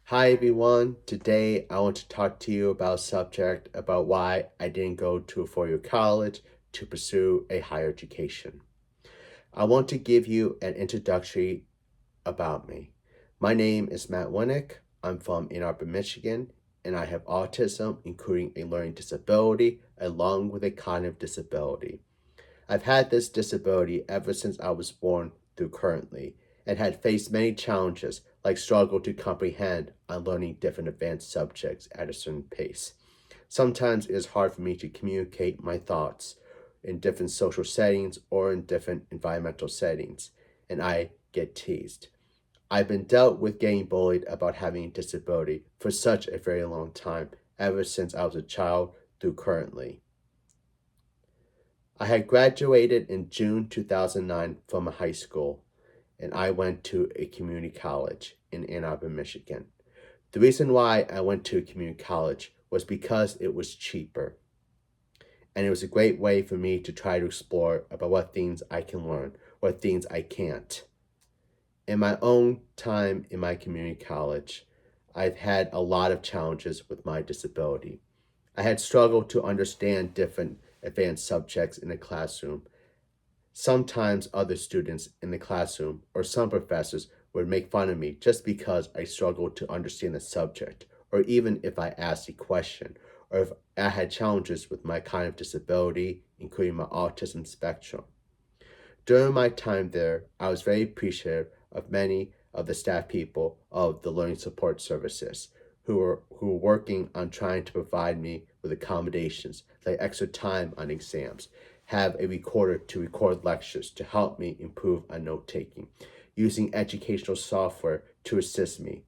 Hi everyone. Today I want to talk to you about a subject about why I didn't go to a four-year college to pursue a higher education. I want to give you an introductory about me. My name is Matt Winnick. I'm from Ann Arbor, Michigan, and I have autism, including a learning disability, along with a cognitive disability. I've had this disability ever since I was born through currently, and had faced many challenges like struggle to comprehend on learning different advanced subjects at a certain pace. Sometimes it is hard for me to communicate my thoughts in different social settings or in different environmental settings, and I get teased. I've been dealt with getting bullied about having a disability for such a very long time, ever since I was a child through currently. I had graduated in June 2009 from a high school, and I went to a community college in Ann Arbor, Michigan. The reason why I went to a community college was because it was cheaper, and it was a great way for me to try to explore about what things I can learn, what things I can't. In my own time in my community college, I've had a lot of challenges with my disability. I had struggled to understand different advanced subjects in the classroom. Sometimes other students in the classroom or some professors would make fun of me just because I struggled to understand the subject, or even if I asked a question, or if I had challenges with my cognitive disability, including my autism spectrum. During my time there, I was very appreciative of many of the staff people of the learning support services who were working on trying to provide me with accommodations like extra time on exams, have a recorder to record lectures to help me improve on note taking, using educational software to assist me,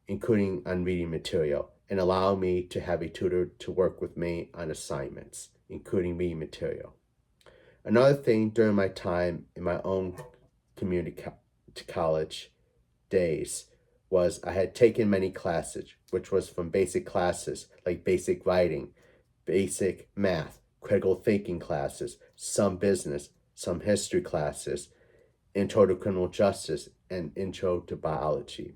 including on reading material, and allow me to have a tutor to work with me on assignments, including reading material. Another thing during my time in my own college days was I had taken many classes, which was from basic classes like basic writing, basic math, critical thinking classes, some business, some history classes, intro to criminal justice, and intro to biology.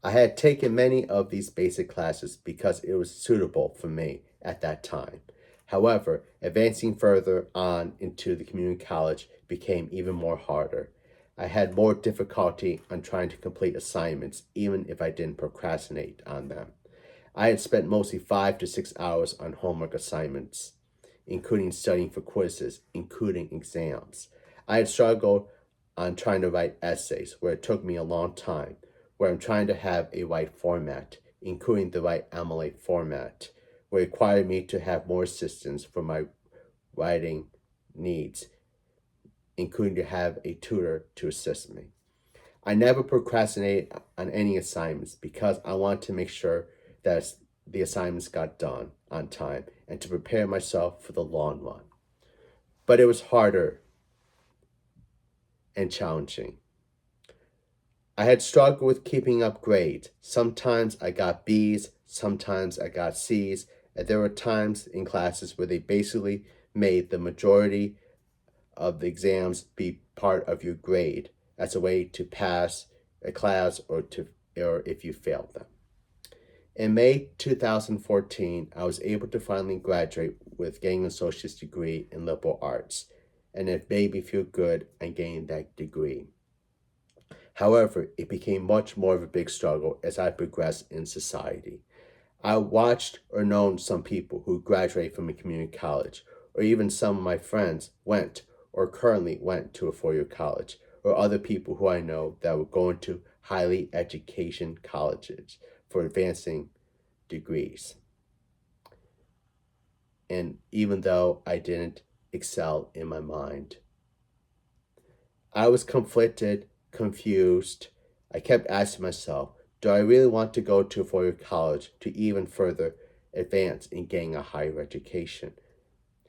I had taken many of these basic classes because it was suitable for me at that time. However, advancing further on into the community college became even more harder. I had more difficulty on trying to complete assignments, even if I didn't procrastinate on them. I had spent mostly 5 to 6 hours on homework assignments, including studying for quizzes, including exams. I had struggled on trying to write essays, where it took me a long time, where I'm trying to have a right format, including the right MLA format, where it required me to have more assistance for my writing needs, including to have a tutor to assist me. I never procrastinate on any assignments because I want to make sure that the assignments got done on time and to prepare myself for the long run. But it was harder and challenging. I had struggled with keeping up grades. Sometimes I got B's, sometimes I got C's, and there were times in classes where they basically made the majority of the exams be part of your grade as a way to pass a class or if you failed them. In May 2014, I was able to finally graduate with getting an associate's degree in liberal arts, and it made me feel good on getting that degree. However, it became much more of a big struggle as I progressed in society. I watched or known some people who graduated from a community college, or even some of my friends went or currently went to a four-year college, or other people who I know that were going to highly education colleges for advancing degrees. And even though I didn't excel in my mind, I was conflicted, confused. I kept asking myself, do I really want to go to a four-year college to even further advance in getting a higher education?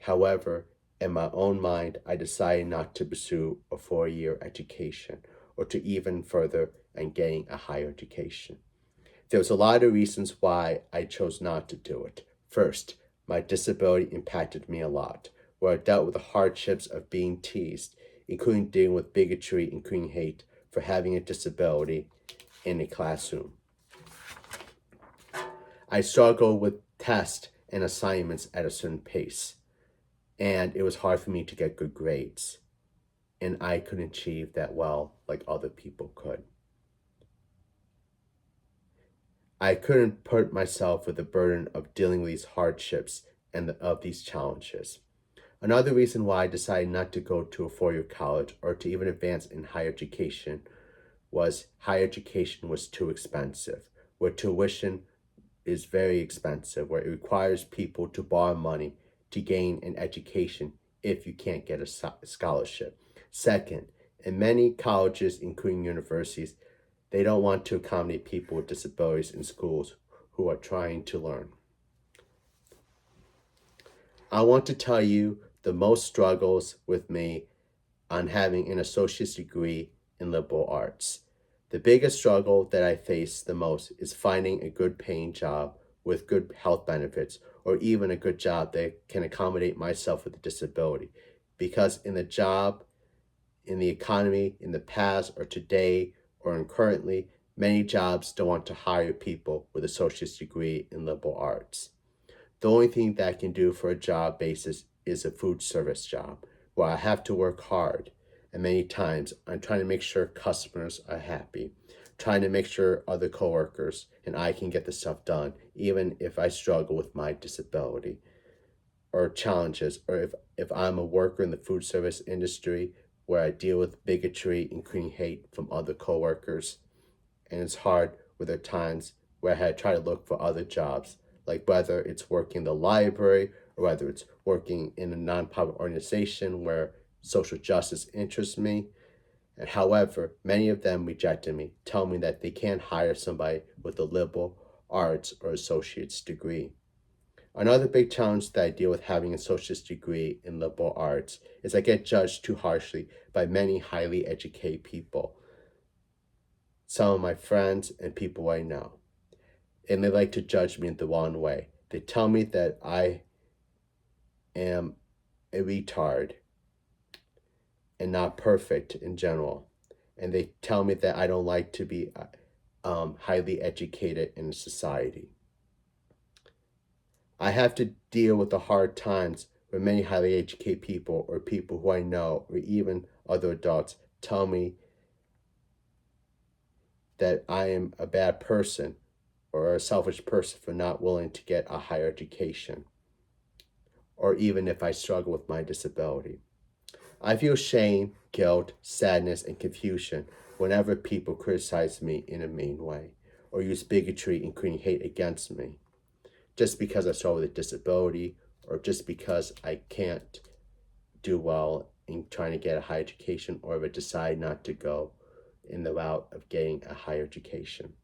However, in my own mind, I decided not to pursue a four-year education or to even further and getting a higher education. There was a lot of reasons why I chose not to do it. First, my disability impacted me a lot, where I dealt with the hardships of being teased, including dealing with bigotry, including hate for having a disability, in a classroom. I struggled with tests and assignments at a certain pace, and it was hard for me to get good grades, and I couldn't achieve that well like other people could. I couldn't put myself with the burden of dealing with these hardships and of these challenges. Another reason why I decided not to go to a four-year college or to even advance in higher education was higher education was too expensive, where tuition is very expensive, where it requires people to borrow money to gain an education if you can't get a scholarship. Second, in many colleges, including universities, they don't want to accommodate people with disabilities in schools who are trying to learn. I want to tell you the most struggles with me on having an associate's degree in liberal arts. The biggest struggle that I face the most is finding a good paying job with good health benefits, or even a good job that can accommodate myself with a disability. Because in the job, in the economy, in the past, or today, or in currently, many jobs don't want to hire people with associate's degree in liberal arts. The only thing that I can do for a job basis is a food service job, where I have to work hard. And many times I'm trying to make sure customers are happy, trying to make sure other coworkers and I can get the stuff done, even if I struggle with my disability or challenges, or if I'm a worker in the food service industry where I deal with bigotry, including hate from other coworkers. And it's hard with the times where I had to try to look for other jobs, like whether it's working in the library or whether it's working in a nonprofit organization where social justice interests me. And however, many of them rejected me, telling me that they can't hire somebody with a liberal arts or associate's degree. Another big challenge that I deal with having an associate's degree in liberal arts is I get judged too harshly by many highly educated people, some of my friends and people I know. And they like to judge me in the wrong way. They tell me that I am a retard and not perfect in general. And they tell me that I don't like to be highly educated in society. I have to deal with the hard times where many highly educated people or people who I know or even other adults tell me that I am a bad person or a selfish person for not willing to get a higher education, or even if I struggle with my disability. I feel shame, guilt, sadness, and confusion whenever people criticize me in a mean way or use bigotry, including hate, against me, just because I struggle with a disability or just because I can't do well in trying to get a higher education, or if I decide not to go in the route of getting a higher education.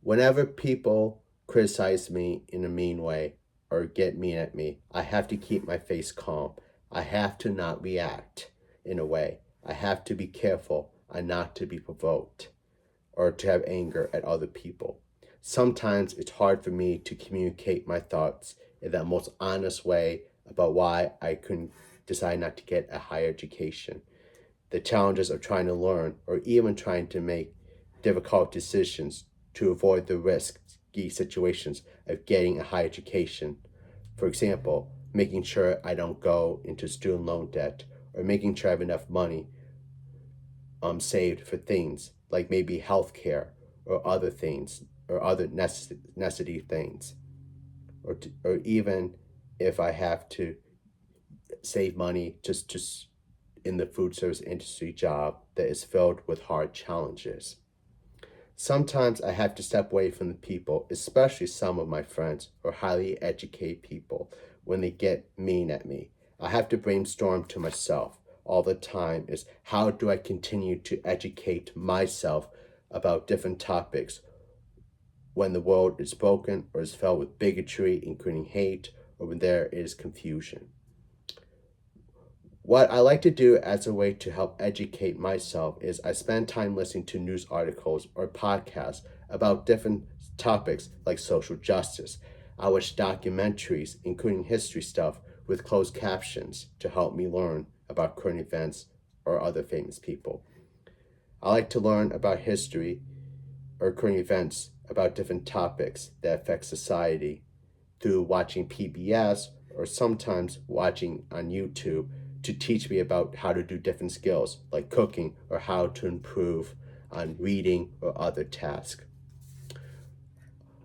Whenever people criticize me in a mean way or get mean at me, I have to keep my face calm. I have to not react in a way. I have to be careful and not to be provoked or to have anger at other people. Sometimes it's hard for me to communicate my thoughts in that most honest way about why I couldn't decide not to get a higher education, the challenges of trying to learn, or even trying to make difficult decisions to avoid the risky situations of getting a higher education. For example, making sure I don't go into student loan debt, or making sure I have enough money saved for things like maybe healthcare or other things or other necessity things, or even if I have to save money just in the food service industry job that is filled with hard challenges. Sometimes I have to step away from the people, especially some of my friends or highly educated people, when they get mean at me. I have to brainstorm to myself all the time is how do I continue to educate myself about different topics when the world is broken or is filled with bigotry, including hate, or when there is confusion. What I like to do as a way to help educate myself is I spend time listening to news articles or podcasts about different topics like social justice. I watch documentaries, including history stuff, with closed captions to help me learn about current events or other famous people. I like to learn about history or current events about different topics that affect society through watching PBS or sometimes watching on YouTube to teach me about how to do different skills like cooking or how to improve on reading or other tasks.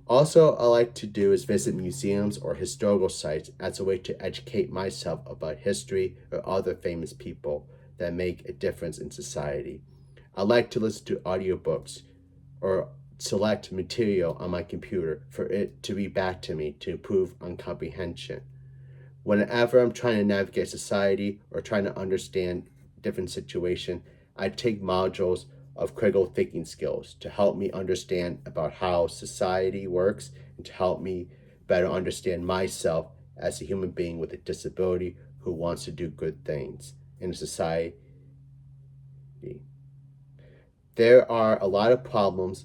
Also, I like to do is visit museums or historical sites as a way to educate myself about history or other famous people that make a difference in society. I like to listen to audiobooks or select material on my computer for it to read back to me to improve on comprehension. Whenever I'm trying to navigate society or trying to understand different situation, I take modules of critical thinking skills to help me understand about how society works and to help me better understand myself as a human being with a disability who wants to do good things in a society. There are a lot of problems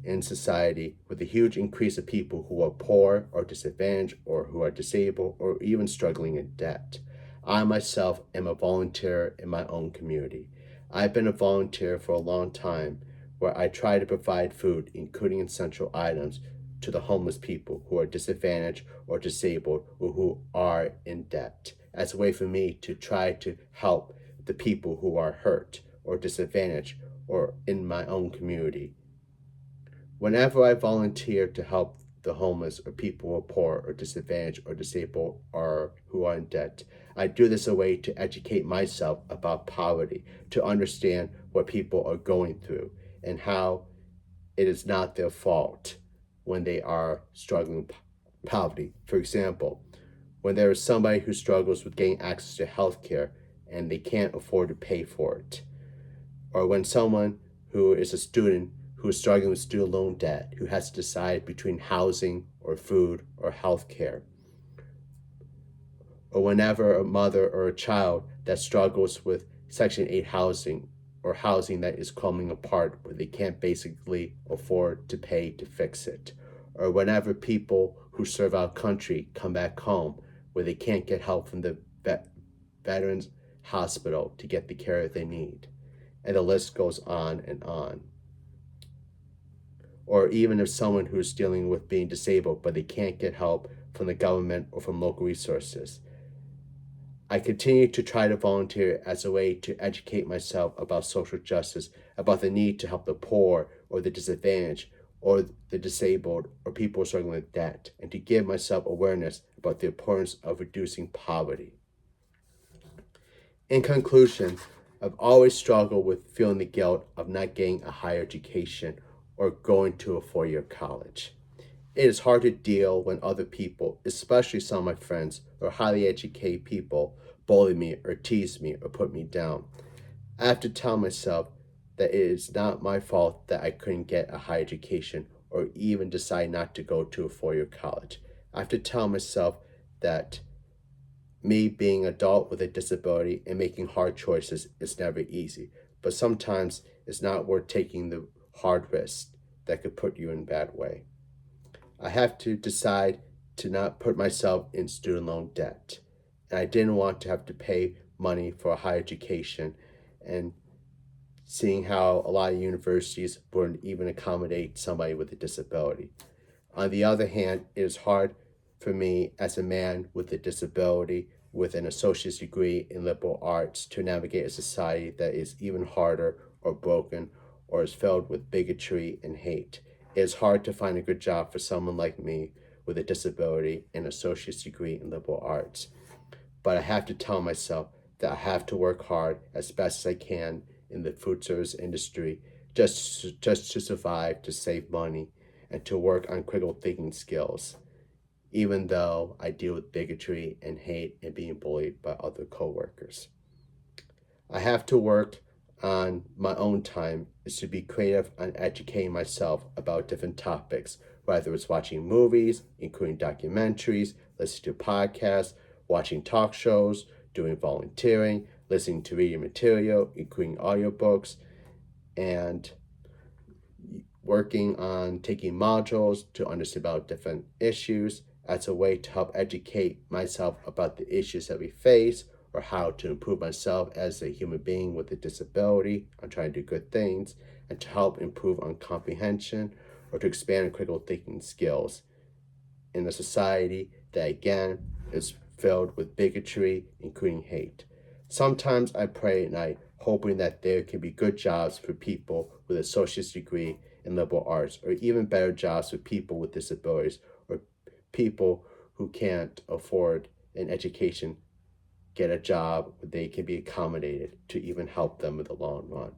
in society with a huge increase of people who are poor or disadvantaged or who are disabled or even struggling in debt. I myself am a volunteer in my own community. I've been a volunteer for a long time where I try to provide food, including essential items, to the homeless people who are disadvantaged or disabled or who are in debt as a way for me to try to help the people who are hurt or disadvantaged or in my own community. Whenever I volunteer to help the homeless or people who are poor or disadvantaged or disabled or who are in debt, I do this a way to educate myself about poverty, to understand what people are going through and how it is not their fault when they are struggling with poverty. For example, when there is somebody who struggles with getting access to health care and they can't afford to pay for it, or when someone who is a student who is struggling with student loan debt, who has to decide between housing or food or health care, or whenever a mother or a child that struggles with Section 8 housing or housing that is crumbling apart where they can't basically afford to pay to fix it, or whenever people who serve our country come back home where they can't get help from the veterans hospital to get the care they need. And the list goes on and on. Or even if someone who is dealing with being disabled but they can't get help from the government or from local resources. I continue to try to volunteer as a way to educate myself about social justice, about the need to help the poor or the disadvantaged or the disabled or people struggling with debt, and to give myself awareness about the importance of reducing poverty. In conclusion, I've always struggled with feeling the guilt of not getting a higher education or going to a four-year college. It is hard to deal when other people, especially some of my friends or highly educated people, bully me or tease me or put me down. I have to tell myself that it is not my fault that I couldn't get a higher education or even decide not to go to a four-year college. I have to tell myself that me being an adult with a disability and making hard choices is never easy, but sometimes it's not worth taking the hard risks that could put you in a bad way. I have to decide to not put myself in student loan debt. And I didn't want to have to pay money for a higher education, and seeing how a lot of universities wouldn't even accommodate somebody with a disability. On the other hand, it is hard for me as a man with a disability with an associate's degree in liberal arts to navigate a society that is even harder or broken or is filled with bigotry and hate. It is hard to find a good job for someone like me with a disability and associate's degree in liberal arts. But I have to tell myself that I have to work hard as best as I can in the food service industry just to survive, to save money, and to work on critical thinking skills, even though I deal with bigotry and hate and being bullied by other coworkers. I have to work on my own time is to be creative and educating myself about different topics, whether it's watching movies, including documentaries, listening to podcasts, watching talk shows, doing volunteering, listening to reading material, including audiobooks, and working on taking modules to understand about different issues as a way to help educate myself about the issues that we face or how to improve myself as a human being with a disability, on trying to do good things, and to help improve on comprehension or to expand on critical thinking skills in a society that again is filled with bigotry, including hate. Sometimes I pray at night hoping that there can be good jobs for people with associate's degree in liberal arts, or even better jobs for people with disabilities, or people who can't afford an education get a job where they can be accommodated to even help them in the long run.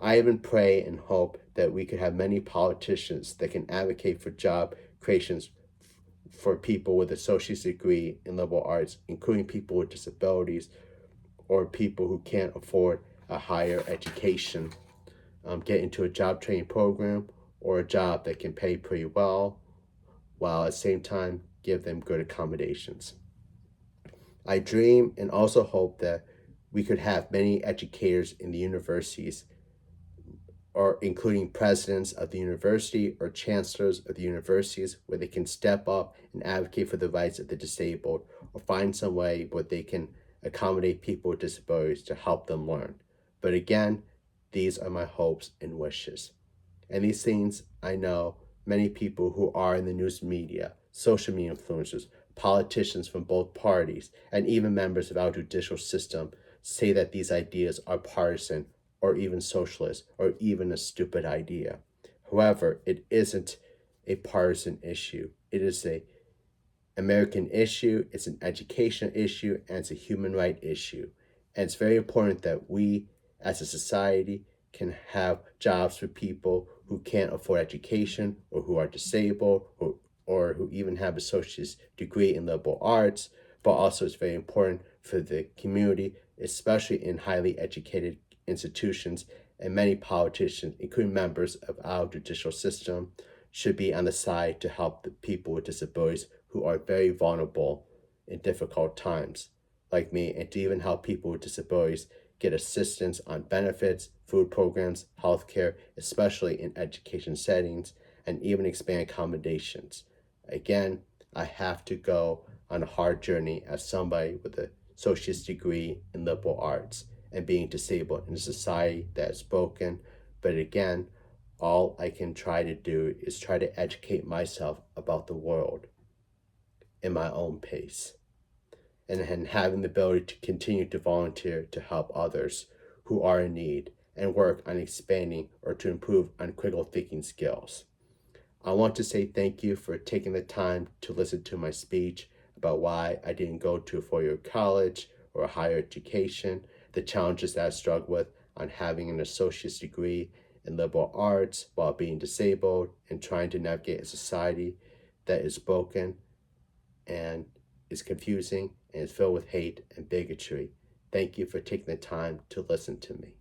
I even pray and hope that we could have many politicians that can advocate for job creations for people with associate's degree in liberal arts, including people with disabilities or people who can't afford a higher education, get into a job training program or a job that can pay pretty well, while at the same time give them good accommodations. I dream and also hope that we could have many educators in the universities, or including presidents of the university or chancellors of the universities, where they can step up and advocate for the rights of the disabled, or find some way where they can accommodate people with disabilities to help them learn. But again, these are my hopes and wishes. And these things, I know many people who are in the news media, social media influencers, politicians from both parties, and even members of our judicial system say that these ideas are partisan or even socialist or even a stupid idea. However, it isn't a partisan issue. It is a American issue, it's an education issue, and it's a human right issue. And it's very important that we as a society can have jobs for people who can't afford education or who are disabled or who even have associate's degree in liberal arts. But also it's very important for the community, especially in highly educated institutions, and many politicians, including members of our judicial system, should be on the side to help the people with disabilities who are very vulnerable in difficult times, like me, and to even help people with disabilities get assistance on benefits, food programs, healthcare, especially in education settings, and even expand accommodations. Again, I have to go on a hard journey as somebody with a associate's degree in liberal arts and being disabled in a society that is broken. But again, all I can try to do is try to educate myself about the world in my own pace, and having the ability to continue to volunteer to help others who are in need and work on expanding or to improve on critical thinking skills. I want to say thank you for taking the time to listen to my speech about why I didn't go to a four-year college or a higher education, the challenges that I struggled with on having an associate's degree in liberal arts while being disabled and trying to navigate a society that is broken and is confusing and is filled with hate and bigotry. Thank you for taking the time to listen to me.